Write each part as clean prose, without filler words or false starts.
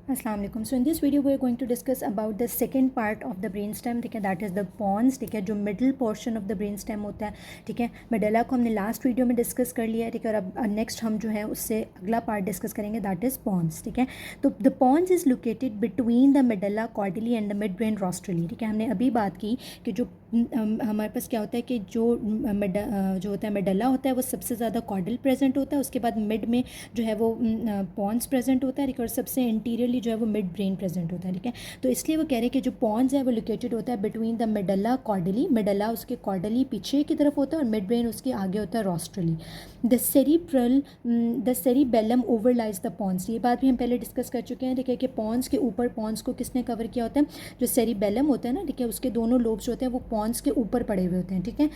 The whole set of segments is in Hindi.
अस्सलाम वालेकुम। So in this video we are going to discuss about the second part of the brain stem, ठीक है, दैट इज़ द पॉन्स, ठीक है, जो middle portion of the brain stem होता है, ठीक है। मेडुला को हमने लास्ट वीडियो में डिस्कस कर लिया है, ठीक है, और अब नेक्स्ट हम जो है उससे अगला पार्ट डिस्कस करेंगे, दैट इज़ पॉन्स, ठीक है। तो the pons is located between the medulla caudally and the midbrain rostrally, ठीक है। हमने अभी बात की कि जो हमारे पास क्या होता है कि जो जो होता है मेडुला होता है वो सबसे ज़्यादा कॉर्डल प्रेजेंट होता है, उसके बाद मिड में जो है वो पॉन्स प्रेजेंट होता है, ठीक है, और सबसे इंटीरियरली जो है वो मिड ब्रेन प्रेजेंट होता है, ठीक है। तो इसलिए वो कह रहे हैं कि जो पॉन्स है वो लोकेटेड होता है between the medulla cordially, medulla उसके कॉर्डली पीछे की तरफ होता है और मिड ब्रेन उसके आगे होता है रोस्ट्रली। The cerebellum overlies the Pond's, ये बात भी हम पहले डिस्कस कर चुके हैं, ठीक है, कि पॉन्स के ऊपर, पॉन्स को किसने कवर किया होता है, जो सेरिबेलम होता है ना, ठीक है, उसके दोनों लोब्स होते हैं वो पॉन्स के ऊपर पड़े हुए होते हैं, ठीक है।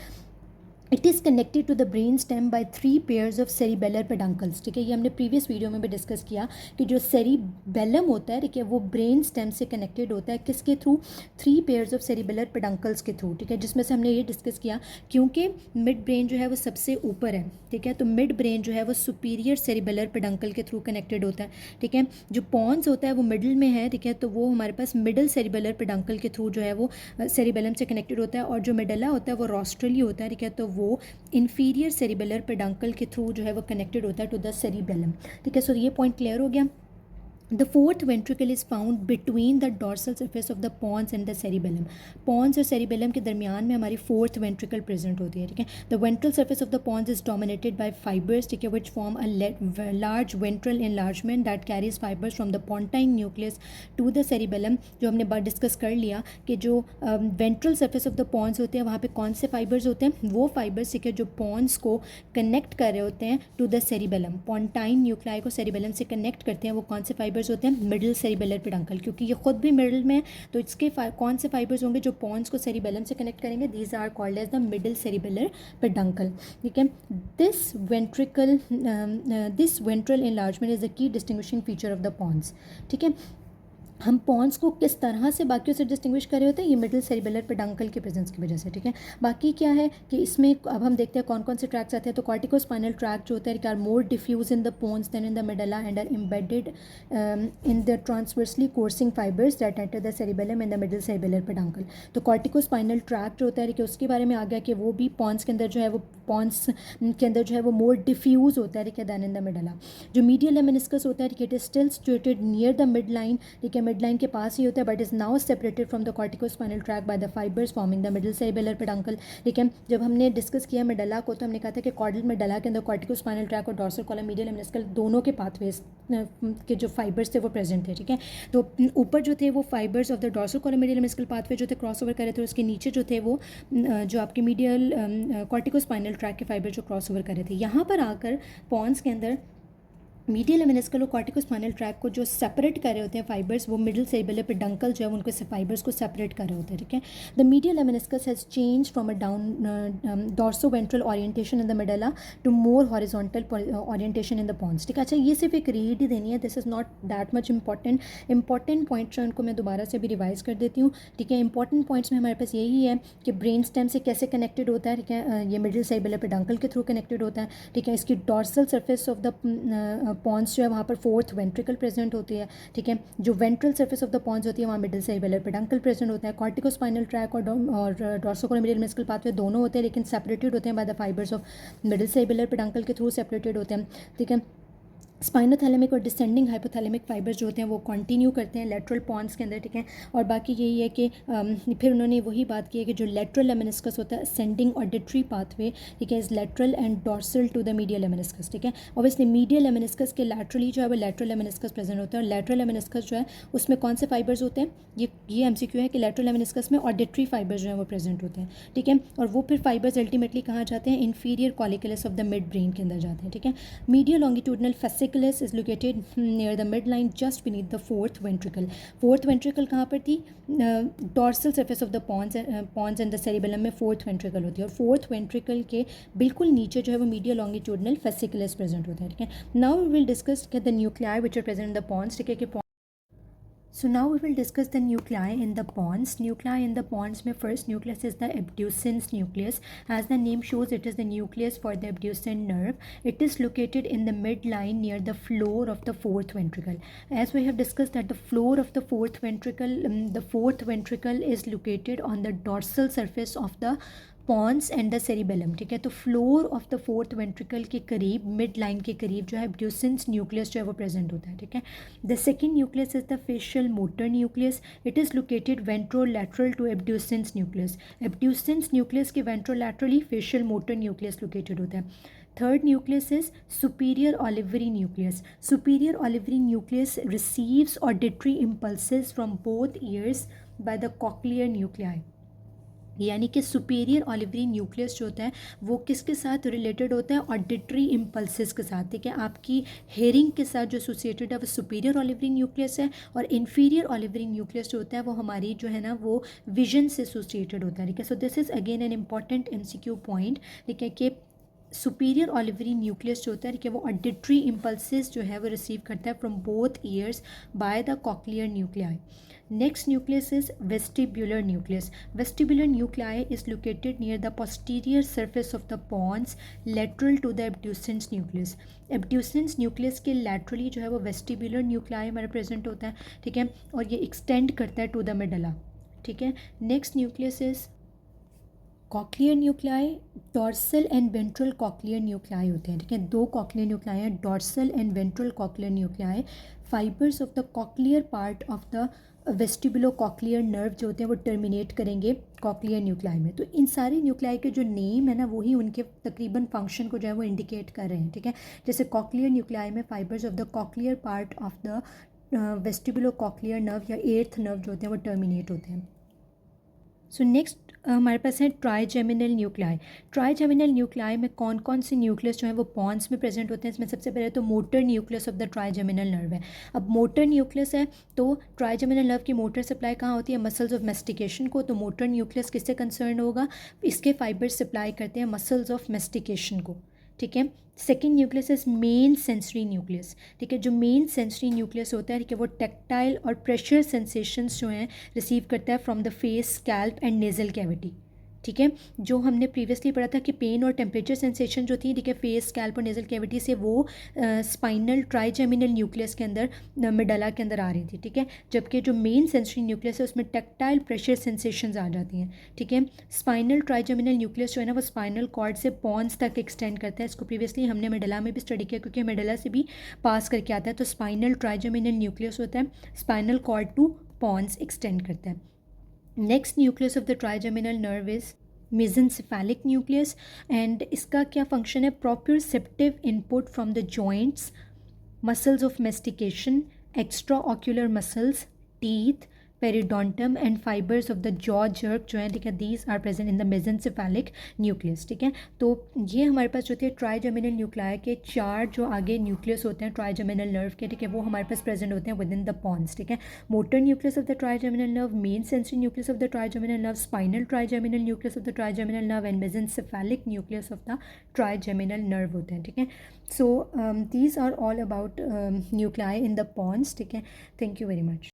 It is connected to the brain stem by 3 pairs of cerebellar peduncles, ठीक है। ये हमने प्रीवियस वीडियो में भी डिस्कस किया कि जो सेरिबेलम होता है, ठीक है, वो ब्रेन स्टेम से कनेक्टेड होता है किसके through, 3 pairs of cerebellar peduncles के थ्रू, ठीक है, जिसमें से हमने ये डिस्कस किया क्योंकि मिड ब्रेन जो है वो सबसे ऊपर है, ठीक है, तो मिड ब्रेन जो है वो सुपीरियर सेरिबेलर पेडंकल के थ्रू कनेक्टेड होता है, ठीक है। जो पॉन्स होता है वो मिडिल में है, ठीक है, तो वो हमारे पास मिडिल सेरिबेलर पेडंकल के थ्रू जो है वो सेरिबेलम से कनेक्टेड होता है, और जो मेडुला होता है वो रोस्ट्रली होता है, ठीक है, तो वो इन्फीरियर सेरिबेलर पेडंकल के थ्रू जो है वो कनेक्टेड होता है टू द सेरिबेलम, ठीक है। सो ये पॉइंट क्लियर हो गया। The fourth ventricle is found between the dorsal surface of the pons and the cerebellum, pons और सेरिबेलम के दरमियान में हमारी फोर्थ वेंट्रिकल प्रेजेंट होती है, ठीक है। The ventral surface of the pons is dominated by fibres, ठीक है, which form a large ventral enlargement that carries fibres from the pontine nucleus to the cerebellum. जो हमने बात डिस्कस कर लिया कि जो ventral surface of the pons होते हैं वहाँ पे कौन से फाइबर्स होते हैं, वो फाइबर्स, ठीक है, जो पॉन्स को कनेक्ट कर रहे होते हैं टू द सेरिबेलम, पॉन्टाइन न्यूक्लाई को सेरिबेलम से कनेक्ट करते हैं, वो कौन से फाइबर्स होते हैं, मिडिल सेरिबेलर पेडंकल, क्योंकि ये खुद भी मिडिल में है, तो इसके कौन से फाइबर्स होंगे जो पॉन्स को सेरिबेलम से कनेक्ट करेंगे, these are called as the middle cerebellar peduncle, ठीक है। This ventral enlargement is the key distinguishing feature of the pons, ठीक है। हम पॉन्स को किस तरह से बाकियों से डिस्टिंग्विश कर रहे होते हैं, ये मिडिल सेरिबेलर पेडंकल के प्रेजेंस की वजह से, ठीक है। बाकी क्या है कि इसमें अब हम देखते हैं कौन कौन से ट्रैक्स आते हैं, तो कॉर्टिकोस्पाइनल ट्रैक जो होता है are more diffuse in the pons than in the medulla and are embedded in the transversely coursing fibres that enter the cerebellum in the middle cerebellar peduncle. तो कॉर्टिकोस्पाइनल ट्रैक जो होता है कि उसके बारे में आ गया कि वो भी पॉन्स के अंदर जो है वो पॉन्स के अंदर जो है वो मोर डिफ्यूज होता है, ठीक है, देन इन द मेडुला। जो मीडियल लेमिनिस्कस होता है, it is still situated near the mid line, ठीक है, मिड लाइन के पास ही होता है, but is now separated from the corticospinal tract by the fibres forming the middle cerebellar peduncle, ठीक है। जब हमने डिस्कस किया मेडुला को तो हमने कहा था कि कॉर्डल मेडुला के अंदर कॉर्टिकोस्पाइनल ट्रैक और डॉर्सल कॉलम मीडियल लेमिनिस्कल दोनों के पाथवेज के जो फाइबर्स थे वो प्रेजेंट थे, ठीक है। तो ऊपर जो थे वो fibres of the dorsal column medial lemniscal pathway जो थे क्रॉस ओवर कर रहे थे, उसके नीचे जो थे वो जो आपके मीडियल कॉर्टिकोस्पाइनल ट्रैक के फाइबर जो क्रॉस ओवर कर रहे थे। यहाँ पर आकर पॉन्स के अंदर मीडियल लेमिनिस्कल और कॉर्टिकोस्पाइनल ट्रैक को जो सेपरेट कर रहे होते हैं फाइबर्स, वो मिडिल सेरिबेलर पेडंकल जो है उनको फाइबर्स को सेपरेट कर रहे होते हैं, ठीक है। The medial lemniscus has change from a down dorsoventral orientation in the medulla to more horizontal orientation in the pons, ठीक है। अच्छा, ये सिर्फ एक रीड ही देनी है, this is not that much important points उनको मैं दोबारा से भी रिवाइज कर देती हूँ, ठीक है। इंपॉर्टेंट पॉइंट्स में हमारे पास यही है कि ब्रेन स्टेम से कैसे कनेक्टेड होता है, ठीक है, ये मिडिल सेरिबेलर पेडंकल के थ्रू कनेक्टेड होता है, ठीक है। इसकी dorsal surface of the pons जो है वहाँ पर फोर्थ वेंट्रिकल प्रेजेंट होती है, ठीक है। जो ventral surface of the pons होती है वहाँ मिडिल सेरिबेलर पेडंकल प्रेजेंट होता है। कॉर्टिकोस्पाइनल ट्रैक और डॉर्सोकोलोमिडियल मेनिस्कल पाथवे दोनों होते हैं, लेकिन सेपरेटेड होते हैं by the fibres of middle cerebellar peduncle के थ्रू सेपरेटेड होते हैं, ठीक है। स्पाइनोथैलेमिक और डिसेंडिंग हाइपोथैलेमिक फाइबर्स जो होते हैं वो कंटिन्यू करते हैं लेटरल पॉन्स के अंदर, ठीक है। और बाकी यही है कि फिर उन्होंने वही बात की है कि जो लेटरल लेमिनिस्कस होता है असेंडिंग ऑडिटरी पाथवे, ठीक है, is lateral and dorsal to the medial lemniscus, ठीक है। ऑब्वियसली मीडियल लेमिनिस्कस के लैटरली जो है वो लेटरल लेमिनिस्कस प्रेजेंट होता है, और लेटरल लेमिनिस्कस जो है उसमें कौन से फाइबर्स होते हैं, ये एमसीक्यू है कि लेटरल लेमिनिस्कस में ऑडिटरी फाइबर्स जो है वो प्रेजेंट होते हैं, ठीक है। और वो फिर फाइबर्स अल्टीमेटली कहाँ जाते हैं, inferior colliculus of the mid brain के अंदर जाते हैं, ठीक है। Medial longitudinal fasciculus is located near the midline just beneath the fourth ventricle. fourth ventricle कहाँ पर थी, dorsal surface of the pons and the cerebellum में fourth ventricle होती है, और fourth ventricle के बिल्कुल नीचे जो है वो medial longitudinal fasciculus present होते हैं, ठीक है। Now we will discuss the nuclei which are present in the pons, ठीक है, कि So now we will discuss the nuclei in the pons. Nuclei in the pons में first nucleus is the abducens nucleus. As the name shows, it is the nucleus for the abducens nerve. It is located in the midline near the floor of the fourth ventricle. As we have discussed that the floor of the fourth ventricle is located on the dorsal surface of the pons and the cerebellum, ठीक है। तो floor of the fourth ventricle के करीब, मिड लाइन के करीब जो है एब्ड्यूसेंस न्यूक्लियस जो है वो प्रेजेंट होता है, ठीक है। The second nucleus is the facial motor nucleus. It is located ventrolateral to abducens nucleus. Abducens nucleus के ventrolaterally facial motor nucleus located होता है. Third nucleus is superior olivary nucleus. Superior olivary nucleus receives auditory impulses from both ears by the cochlear nuclei. यानी कि सुपीरियर ऑलिवरी न्यूक्लियस जो होता है वो किसके साथ रिलेटेड होता है? ऑडिटरी इम्पल्सेस के साथ, ठीक है। आपकी हेयरिंग के साथ जो एसोसिएटेड है वो सुपीरियर ऑलिवरी न्यूक्लियस है, और इन्फीरियर ऑलिवरी न्यूक्लियस जो होता है वो हमारी जो है ना वो विजन से एसोसिएटेड होता है, ठीक है। So this is again an important MCQ point, ठीक है, कि सुपीरियर ऑलिवरी न्यूक्लियस जो होता है कि वो ऑडिटरी इम्पल्सेस जो है वो रिसीव करता है from both years by the cochlear nuclei. Next nucleus is vestibular nucleus. Vestibular nuclei is located near the posterior surface of the pons, lateral to the abducens nucleus. Abducens nucleus के laterally जो है वो vestibular nuclei हमारे present होता है, ठीक है, और ये extend करता है to the medulla, ठीक है. Next nucleus is cochlear nuclei. Dorsal and ventral cochlear nuclei होते हैं, ठीक है. दो कॉक्लियर न्यूक्लियाई हैं, dorsal and ventral cochlear nuclei. Fibres of the cochlear part of the vestibulocochlear nerve जो होते हैं वो टर्मिनेट करेंगे कॉक्लियर न्यूक्लियाई में. तो इन सारे न्यूक्लियाई के जो नेम है ना वही उनके तकरीबन फंक्शन को जो है वो इंडिकेट कर रहे हैं, ठीक है. जैसे कॉक्लियर न्यूक्लियाई में fibres of the cochlear part of the vestibulocochlear nerve या एर्थ नर्व जो होते हैं वो टर्मिनेट होते हैं. सो नेक्स्ट हमारे पास है ट्राइजेमिनल न्यूक्लियाई. ट्राइजेमिनल न्यूक्लियाई में कौन कौन से न्यूक्लियस जो है वो पॉन्स में प्रेजेंट होते हैं? इसमें सबसे पहले तो motor nucleus of the trigeminal nerve है. अब मोटर न्यूक्लियस है तो ट्राइजेमिनल नर्व की मोटर सप्लाई कहाँ होती है? मसल्स ऑफ मेस्टिकेशन को. तो मोटर न्यूक्लियस किससे कंसर्न होगा? इसके फाइबर्स सप्लाई करते हैं मसल्स ऑफ मेस्टिकेशन को, ठीक है. Second nucleus is main sensory nucleus, ठीक है. जो मेन सेंसरी न्यूक्लियस होता है कि वो टेक्टाइल और प्रेशर सेंसेशंस जो हैं रिसीव करता है from the face, scalp and nasal cavity, ठीक है. जो हमने प्रीवियसली पढ़ा था कि पेन और टेम्परेचर सेंसेशन जो थी, ठीक है, फेस, स्कैल्प और नेजल कैविटी से वो स्पाइनल ट्राइजेमिनल न्यूक्लियस के अंदर, मेडला के अंदर आ रही थी, ठीक है. जबकि जो मेन सेंसरी न्यूक्लियस है उसमें टेक्टाइल प्रेशर सेंसेशंस आ जाती हैं, ठीक है. स्पाइनल ट्राइजेमिनल न्यूक्लियस जो है ना वो स्पाइनल कॉर्ड से पॉन्स तक एक्सटेंड करता है. इसको प्रीवियसली हमने मेडला में भी स्टडी किया क्योंकि मेडला से भी पास करके आता है. तो स्पाइनल ट्राइजेमिनल न्यूक्लियस होता है, spinal cord to pons extend करता है. Next nucleus of the trigeminal nerve is mesencephalic nucleus. And इसका क्या फंक्शन है? Proprioceptive input from the joints, muscles of mastication, extra ocular muscles, teeth, periodontium and fibres of the jaw jerk जो है, ठीक है, these are present in the mesencephalic nucleus, ठीक है. तो ये हमारे पास जो थे ट्राइजेमिनल न्यूक्लियाई के चार जो आगे न्यूक्लियस होते हैं ट्राइजेमिनल नर्व के, ठीक है, वो हमारे पास प्रेजेंट होते हैं विद इन द पॉन्स, ठीक है. Motor nucleus of the trigeminal nerve, main sensory nucleus of the trigeminal nerve, spinal trigeminal nucleus of the trigeminal nerve and mesencephalic nucleus of the trigeminal nerve होते हैं, ठीक है. So these are all about nuclei in the pons, ठीक है. Thank you very much.